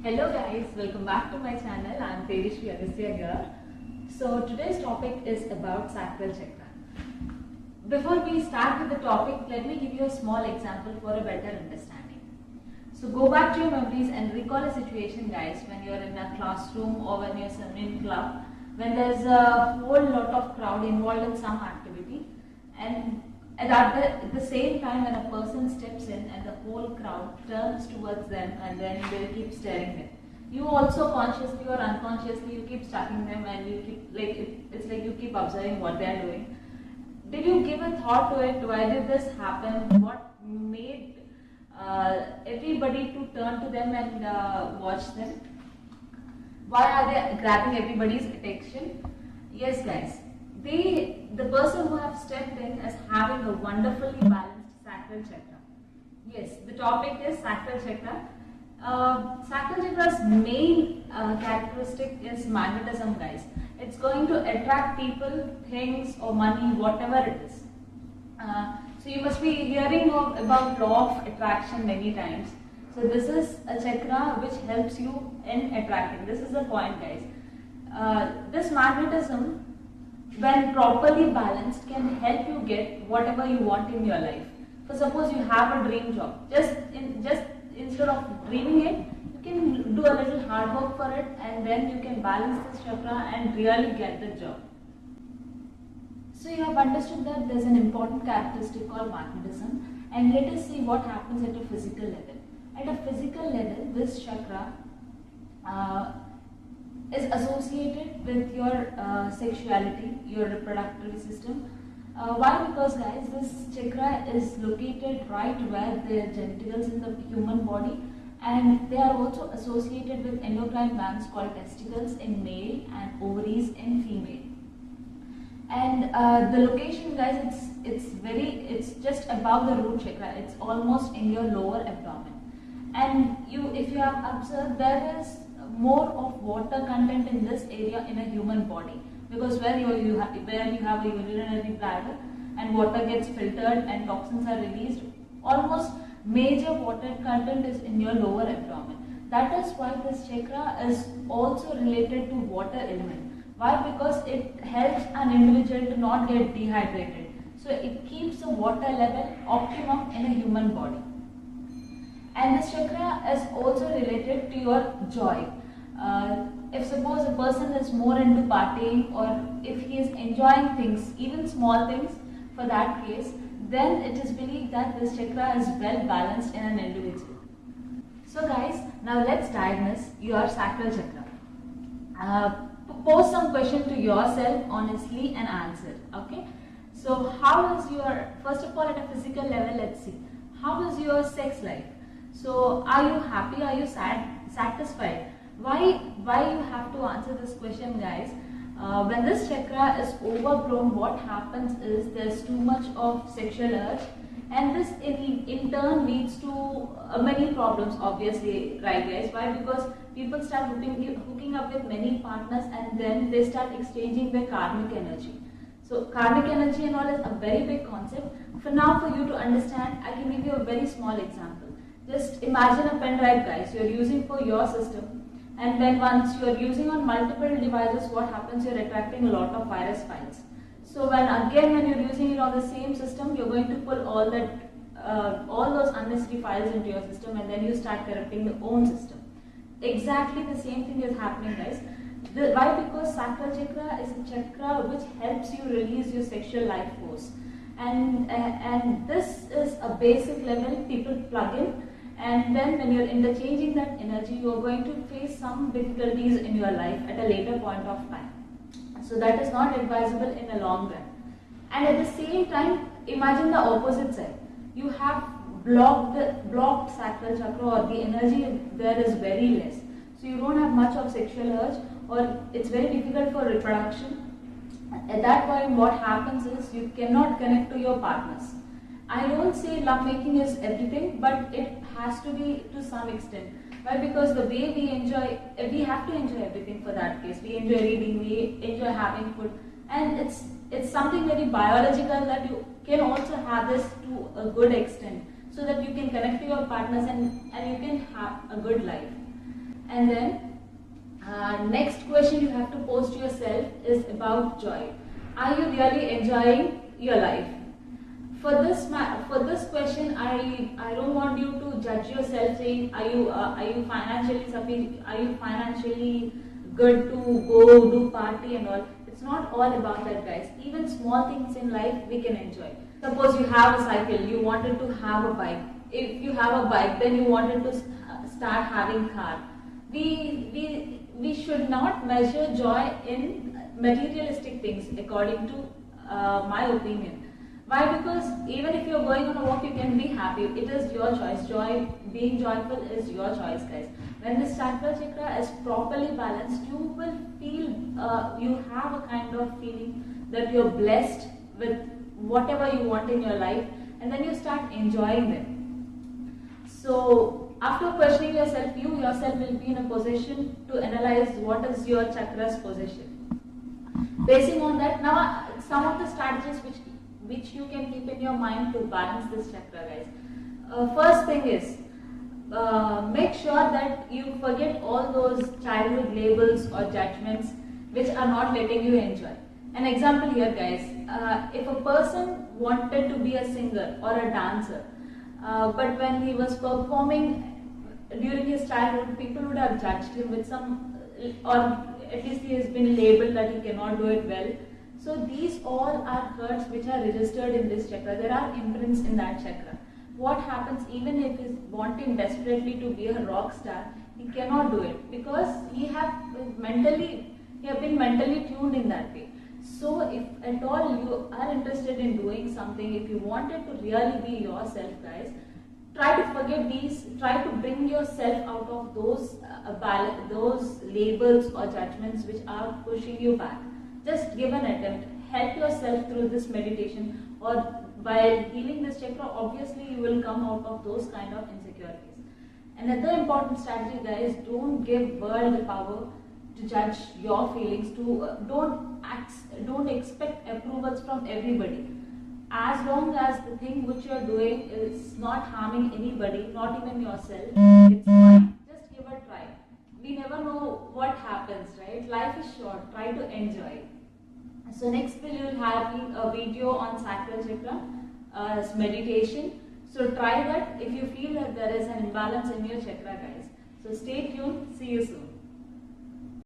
Hello guys, welcome back to my channel. I am Tejasvi Agastya here. So today's topic is about sacral chakra. Before we start with the topic, let me give you a small example for a better understanding. So go back to your memories and recall a situation guys when you are in a classroom or when you are in club, when there's a whole lot of crowd involved in some activity, and at the same time when a person steps in and the whole crowd turns towards them and then they keep staring them. You also consciously or unconsciously you keep studying them and you keep it's like you keep observing what they are doing. Did you give a thought to it? Why did this happen? What made everybody to turn to them and watch them? Why are they grabbing everybody's attention? Yes guys, the person who have stepped in is having a wonderfully balanced sacral chakra. Yes, the topic is sacral chakra. Sacral chakra's main characteristic is magnetism guys. It's going to attract people, things or money, whatever it is. So you must be hearing about law of attraction many times. So this is a chakra which helps you in attracting. This is the point guys. This magnetism, when properly balanced, can help you get whatever you want in your life. For suppose you have a dream job, just instead of dreaming it, you can do a little hard work for it and then you can balance this chakra and really get the job. So you have understood that there is an important characteristic called magnetism, and let us see what happens at a physical level. At a physical level, this chakra is associated with your sexuality, your reproductive system. Why? Because guys, this chakra is located right where the genitals in the human body, and they are also associated with endocrine glands called testicles in male and ovaries in female. And the location guys, it's just above the root chakra. It's almost in your lower abdomen. And if you have observed, there is more of water content in this area in a human body, because where you have a urinary bladder and water gets filtered and toxins are released, almost major water content is in your lower abdomen. That is why this chakra is also related to water element. Why? Because it helps an individual to not get dehydrated. So it keeps the water level optimum in a human body. And this chakra is also related to your joy. If suppose a person is more into partying, or if he is enjoying things, even small things for that case, then it is believed that this chakra is well balanced in an individual. So guys, now let's diagnose your sacral chakra. Pose some question to yourself honestly and answer. Okay. So how is your, first of all at a physical level, let's see. How is your sex life? So are you happy? Are you satisfied? Why you have to answer this question guys? When this chakra is overgrown, what happens is there's too much of sexual urge, and this in turn leads to many problems obviously, right guys? Why? Because people start hooking up with many partners and then they start exchanging their karmic energy. So karmic energy and all is a very big concept. For now, for you to understand, I can give you a very small example. Just imagine a pen drive guys, you're using for your system, and then once you're using on multiple devices, what happens? You're attracting a lot of virus files. So when you're using it on the same system, you're going to pull all those unnecessary files into your system, and then you start corrupting your own system. Exactly the same thing is happening guys. Why? Because sacral chakra is a chakra which helps you release your sexual life force. And this is a basic level people plug in. And then when you're interchanging that energy, you are going to face some difficulties in your life at a later point of time. So that is not advisable in the long run. And at the same time, imagine the opposite side. You have blocked sacral chakra, or the energy there is very less. So you don't have much of sexual urge, or it's very difficult for reproduction. At that point, what happens is you cannot connect to your partners. I don't say lovemaking is everything, but it has to be to some extent. Why? Because the way we have to enjoy everything for that case. We enjoy reading, we enjoy having food, and it's something very biological that you can also have this to a good extent, so that you can connect to your partners and you can have a good life. And then next question you have to pose to yourself is about joy. Are you really enjoying your life? For this question, I don't want you to judge yourself saying are you financially sufficient, are you financially good to go do party and all. It's not all about that, guys. Even small things in life we can enjoy. Suppose you have a cycle, you wanted to have a bike. If you have a bike, then you wanted to start having car. We should not measure joy in materialistic things, according to my opinion. Why? Because even if you're going on a walk, you can be happy. It is your choice. Being joyful is your choice, guys. When this sacral chakra is properly balanced, you will feel, you have a kind of feeling that you're blessed with whatever you want in your life, and then you start enjoying them. So, after questioning yourself, you yourself will be in a position to analyze what is your chakra's position. Basing on that, now some of the strategies which you can keep in your mind to balance this chakra, guys. First thing is, make sure that you forget all those childhood labels or judgments which are not letting you enjoy. An example here, guys. If a person wanted to be a singer or a dancer, but when he was performing during his childhood, people would have judged him with some, or at least he has been labeled that he cannot do it well. So these all are hurts which are registered in this chakra. There are imprints in that chakra. What happens even if he's wanting desperately to be a rock star, he cannot do it because he have been mentally tuned in that way. So if at all you are interested in doing something, if you wanted to really be yourself, guys, try to forget these, try to bring yourself out of those labels or judgments which are pushing you back. Just give an attempt, help yourself through this meditation, or while healing this chakra, obviously you will come out of those kind of insecurities. Another important strategy, guys, don't give world the power to judge your feelings, don't expect approvals from everybody. As long as the thing which you are doing is not harming anybody, not even yourself, it's fine. Just give a try. We never know what happens, right? Life is short, try to enjoy. So next we will have a video on sacral chakra meditation. So try that if you feel that there is an imbalance in your chakra, guys. So stay tuned. See you soon.